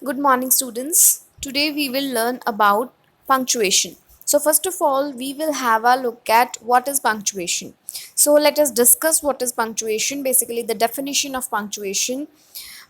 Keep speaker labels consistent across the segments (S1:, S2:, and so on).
S1: Good morning, students. Today we will learn about punctuation. So, first of all, we will have a look at what is punctuation. So, let us discuss what is punctuation, basically, the definition of punctuation.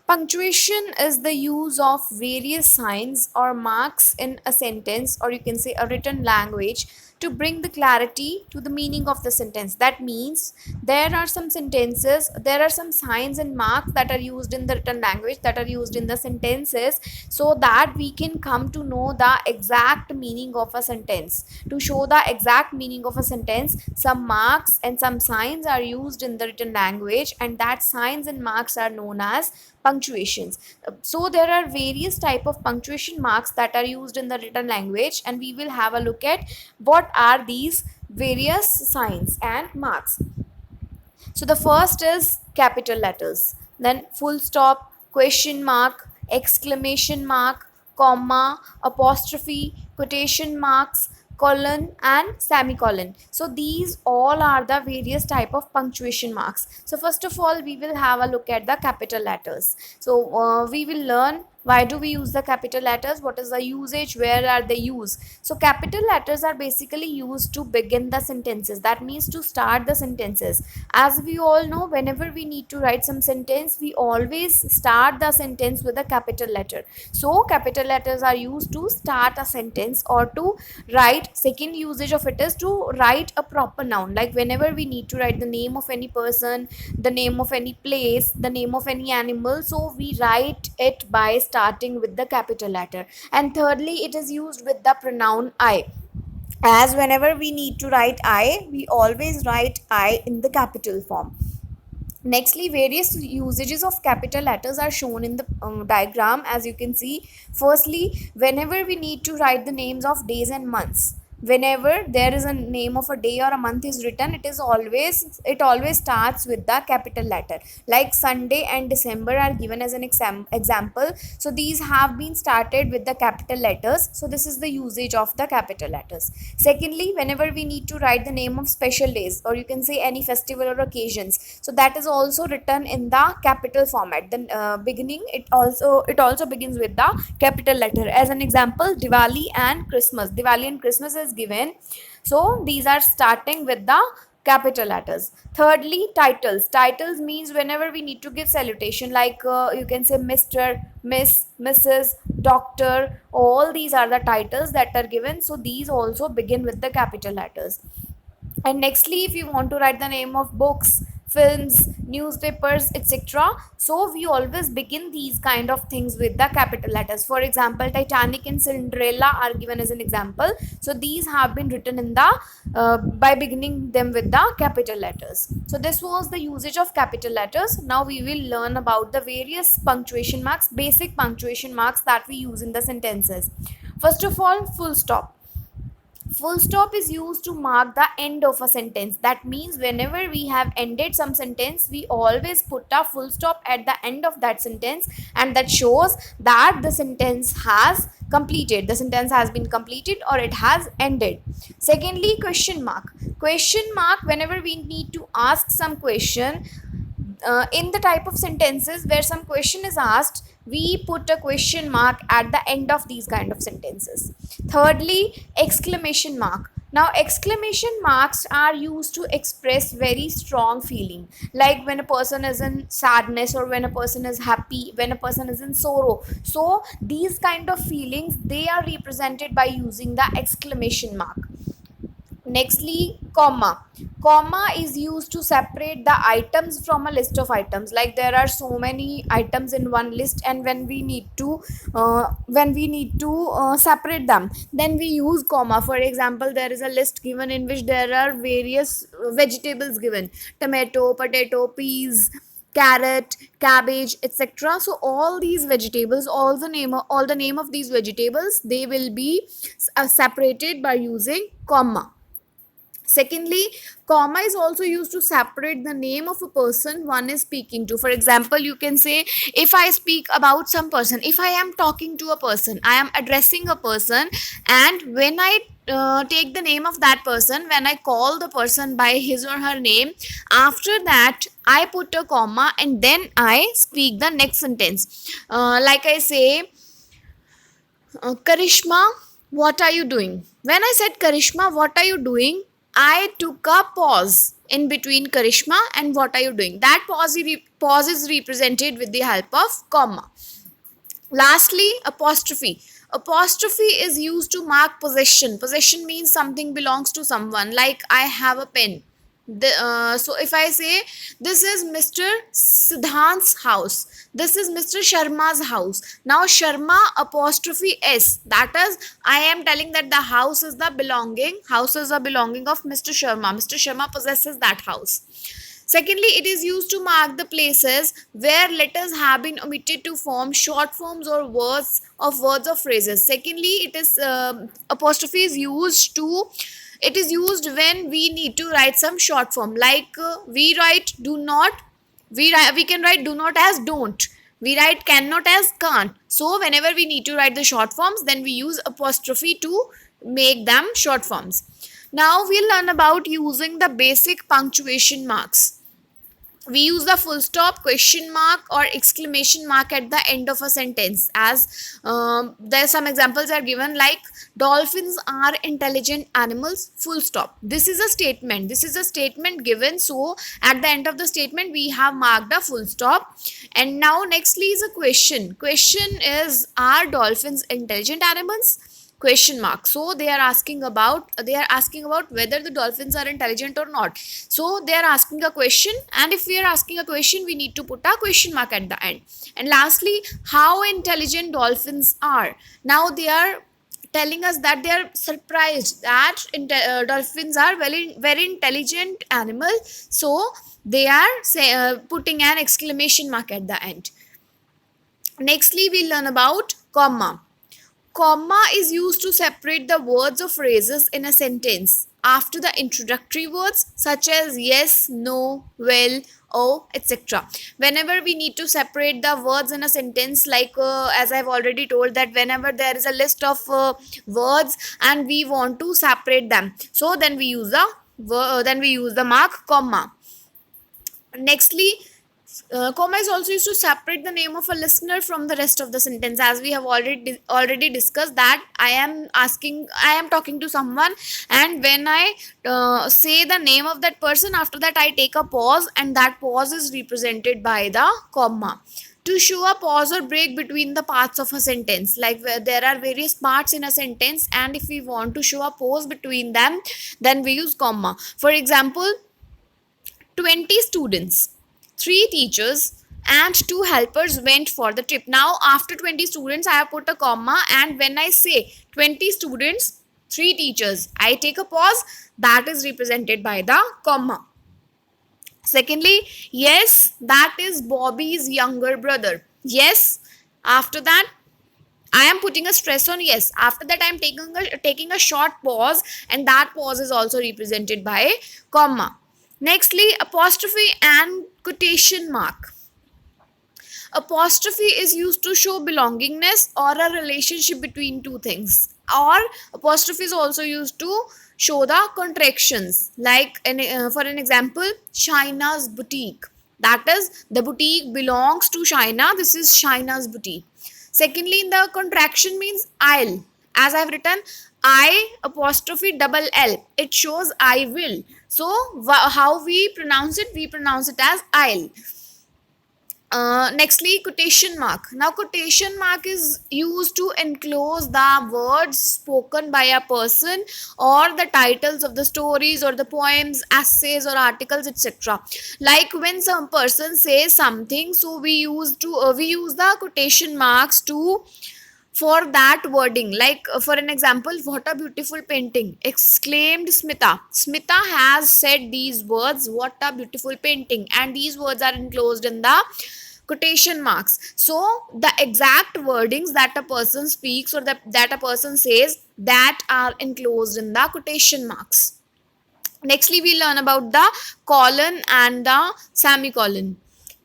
S1: Punctuation is the use of various signs or marks in a sentence, or you can say a written language, to bring the clarity to the meaning of the sentence. That means there are some sentences, there are some signs and marks that are used in the written language, that are used in the sentences, so that we can come to know the exact meaning of a sentence. To show the exact meaning of a sentence, some marks and some signs are used in the written language, and that signs and marks are known as punctuations. So there are various type of punctuation marks that are used in the written language, and we will have a look at what are these various signs and marks. So the first is capital letters, then full stop, question mark, exclamation mark, comma, apostrophe, quotation marks, colon and semicolon. So these all are the various type of punctuation marks. So first of all, we will have a look at the capital letters. So we will learn why do we use the capital letters, what is the usage, where are they used. So capital letters are basically used to begin the sentences, that means to start the sentences. As we all know, whenever we need to write some sentence, we always start the sentence with a capital letter. So capital letters are used to start a sentence or to write. Second usage of it is to write a proper noun, like whenever we need to write the name of any person, the name of any place, the name of any animal, so we write it by starting with the capital letter. And thirdly, it is used with the pronoun I, as whenever we need to write I, we always write I in the capital form. Nextly, various usages of capital letters are shown in the diagram, as you can see. Firstly, whenever we need to write the names of days and months, whenever there is a name of a day or a month is written, it always starts with the capital letter. Like Sunday and December are given as an example. So these have been started with the capital letters. So this is the usage of the capital letters. Secondly, whenever we need to write the name of special days, or you can say any festival or occasions, so that is also written in the capital format. Then beginning, it also begins with the capital letter. As an example, Diwali and Christmas is given, so these are starting with the capital letters. Thirdly, titles means whenever we need to give salutation, like you can say Mr., Miss, Mrs., Doctor, all these are the titles that are given, so these also begin with the capital letters. And nextly, if you want to write the name of books, films, newspapers, etc., so we always begin these kind of things with the capital letters. For example, Titanic and Cinderella are given as an example, so these have been written in the by beginning them with the capital letters. So this was the usage of capital letters. Now we will learn about the various punctuation marks, basic punctuation marks that we use in the sentences. First of all, full stop. Full stop is used to mark the end of a sentence. That means whenever we have ended some sentence, we always put a full stop at the end of that sentence, and that shows that the sentence has completed, the sentence has been completed, or it has ended. Secondly, question mark. Question mark, whenever we need to ask some question, in the type of sentences where some question is asked, we put a question mark at the end of these kind of sentences. Thirdly, exclamation mark. Now exclamation marks are used to express very strong feeling, like when a person is in sadness, or when a person is happy, when a person is in sorrow. So these kind of feelings, they are represented by using the exclamation mark. Nextly, comma. Comma is used to separate the items from a list of items. Like there are so many items in one list, and when we need to separate them, then we use comma. For example, there is a list given in which there are various vegetables given: tomato, potato, peas, carrot, cabbage, etc. So all these vegetables, all the name of these vegetables, they will be separated by using comma. Secondly, comma is also used to separate the name of a person one is speaking to. For example, you can say, if I speak about some person, if I am talking to a person, I am addressing a person, and when I take the name of that person, when I call the person by his or her name, after that I put a comma and then I speak the next sentence. Like I say, Karishma, what are you doing? When I said Karishma, what are you doing? I took a pause in between Karishma and what are you doing. That pause is represented with the help of comma. Lastly, apostrophe. Apostrophe is used to mark possession. Possession means something belongs to someone, like I have a pen. So if I say this is Mr. Siddhant's house, this is Mr. Sharma's house. Now Sharma apostrophe S. That is, I am telling that the house is the belonging of Mr. Sharma. Mr. Sharma possesses that house. Secondly, it is used to mark the places where letters have been omitted to form short forms or words or phrases. Secondly, it is apostrophe is used to it is used when we need to write some short form, like we write do not, we can write do not as don't, we write cannot as can't. So whenever we need to write the short forms, then we use apostrophe to make them short forms. Now we'll learn about using the basic punctuation marks. We use the full stop, question mark, or exclamation mark at the end of a sentence. As there some examples are given, like dolphins are intelligent animals, full stop. This is a statement given, so at the end of the statement we have marked a full stop. And now nextly is a question is, are dolphins intelligent animals? Question mark. So they are asking about whether the dolphins are intelligent or not. So they are asking a question, and if we are asking a question, we need to put a question mark at the end. And lastly, how intelligent dolphins are. Now they are telling us that they are surprised that dolphins are very intelligent animals, so they are putting an exclamation mark at the end. Nextly, we learn about comma. Comma is used to separate the words or phrases in a sentence after the introductory words such as yes, no, well, oh, etc. Whenever we need to separate the words in a sentence, like as I've already told, that whenever there is a list of words and we want to separate them, so then we use the mark comma. Nextly, comma is also used to separate the name of a listener from the rest of the sentence, as we have already discussed that I am talking to someone, and when I say the name of that person, after that I take a pause, and that pause is represented by the comma. To show a pause or break between the parts of a sentence, like where there are various parts in a sentence, and if we want to show a pause between them, then we use comma. For example, 20 students, 3 teachers, and 2 helpers went for the trip. Now, after 20 students, I have put a comma, and when I say 20 students, 3 teachers, I take a pause, that is represented by the comma. Secondly, yes, that is Bobby's younger brother. Yes, after that, I am putting a stress on yes. After that, I am taking a short pause, and that pause is also represented by comma. Nextly, apostrophe and quotation mark. Apostrophe is used to show belongingness or a relationship between two things. Or apostrophe is also used to show the contractions. Like for an example, China's boutique. That is, the boutique belongs to China. This is China's boutique. Secondly, in the contraction means I'll. As I've written, I apostrophe double L. It shows I will. So how we pronounce it? We pronounce it as I'll. Nextly, quotation mark. Now, quotation mark is used to enclose the words spoken by a person, or the titles of the stories or the poems, essays or articles, etc. Like when some person says something, so we use the quotation marks to for that wording. Like for an example, what a beautiful painting, exclaimed Smita. Smita has said these words, what a beautiful painting, and these words are enclosed in the quotation marks. So the exact wordings that a person speaks, or that a person says, that are enclosed in the quotation marks. Nextly, we learn about the colon and the semicolon.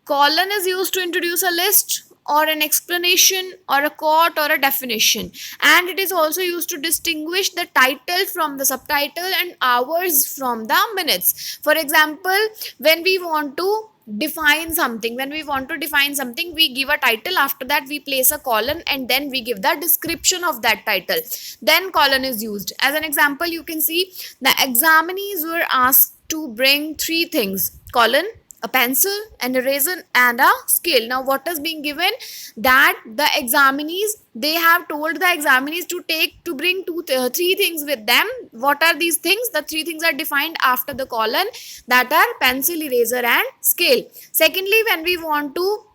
S1: Colon is used to introduce a list or an explanation or a quote or a definition, and it is also used to distinguish the title from the subtitle and hours from the minutes. For example, when we want to define something. When we want to define something, we give a title, after that we place a colon, and then we give the description of that title, then colon is used. As an example, you can see the examinees were asked to bring three things: colon, a pencil, an eraser, and a scale. Now what is being given? That the examinees, they have told the examinees to bring three things with them. What are these things? The three things are defined after the colon, that are pencil, eraser, and scale. Secondly, when we want to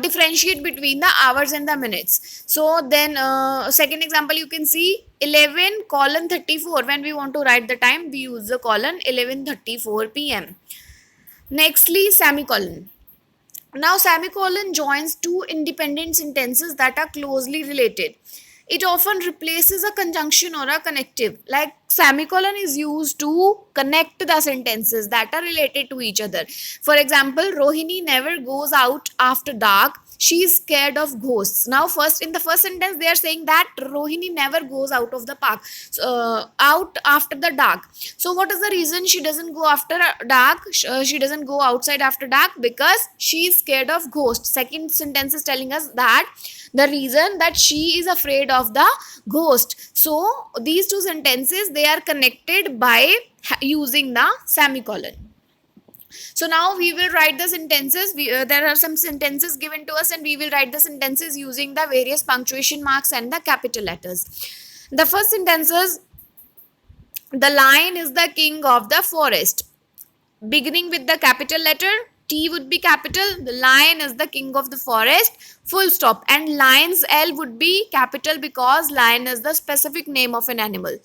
S1: differentiate between the hours and the minutes, so then second example, you can see 11 colon 34. When we want to write the time, we use the colon 11:34 p.m. Nextly, semicolon. Now, semicolon joins two independent sentences that are closely related. It often replaces a conjunction or a connective. Like semicolon is used to connect the sentences that are related to each other. For example, Rohini never goes out after dark. She is scared of ghosts. Now, first in the first sentence, they are saying that Rohini never goes out of the park, out after the dark. So, what is the reason she doesn't go after dark? She doesn't go outside after dark because she is scared of ghosts. Second sentence is telling us that the reason that she is afraid of the ghost. So, these two sentences, they are connected by using the semicolon. So now we will write the sentences. There are some sentences given to us, and we will write the sentences using the various punctuation marks and the capital letters. The first sentence is, the lion is the king of the forest. Beginning with the capital letter, T would be capital. The lion is the king of the forest, full stop. And lion's L would be capital because lion is the specific name of an animal.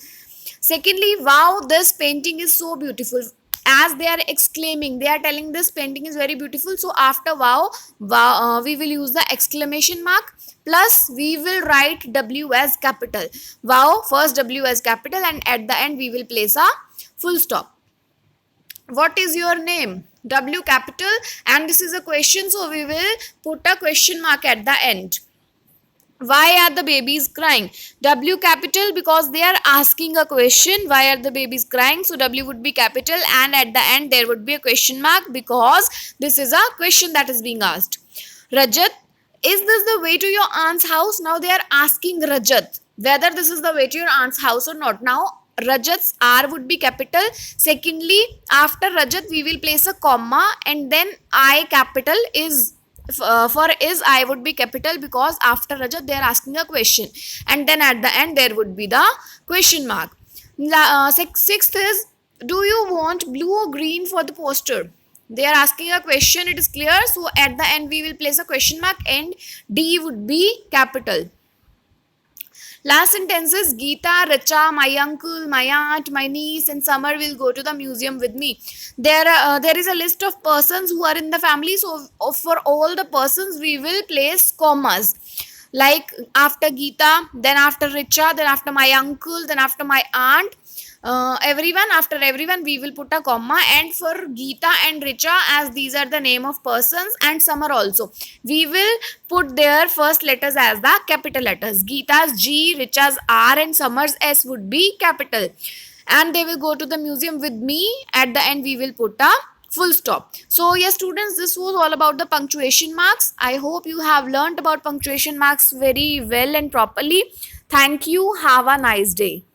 S1: Secondly, wow, this painting is so beautiful. As they are exclaiming, they are telling this painting is very beautiful. So after wow, we will use the exclamation mark, plus we will write W as capital. Wow, first W as capital, and at the end we will place a full stop. What is your name? W capital, and this is a question, so we will put a question mark at the end. Why are the babies crying? W capital because they are asking a question. Why are the babies crying? So W would be capital, and at the end there would be a question mark because this is a question that is being asked. Rajat, is this the way to your aunt's house? Now they are asking Rajat whether this is the way to your aunt's house or not. Now Rajat's R would be capital. Secondly, after Rajat we will place a comma, and then I capital is for is I would be capital because after Rajat they are asking a question, and then at the end there would be the question mark. Sixth is, do you want blue or green for the poster? They are asking a question, it is clear, so at the end we will place a question mark and D would be capital. Last sentence is, Geeta, Richa, my uncle, my aunt, my niece, and Summer will go to the museum with me. There is a list of persons who are in the family. So for all the persons, we will place commas. Like after Geeta, then after Richa, then after my uncle, then after my aunt. Everyone, after everyone we will put a comma, and for Geeta and Richa, as these are the name of persons, and Summer also, we will put their first letters as the capital letters. Geeta's G, Richa's R, and Summer's S would be capital, and they will go to the museum with me. At the end we will put a full stop. So yes students, this was all about the punctuation marks. I hope you have learned about punctuation marks very well and properly. Thank you. Have a nice day.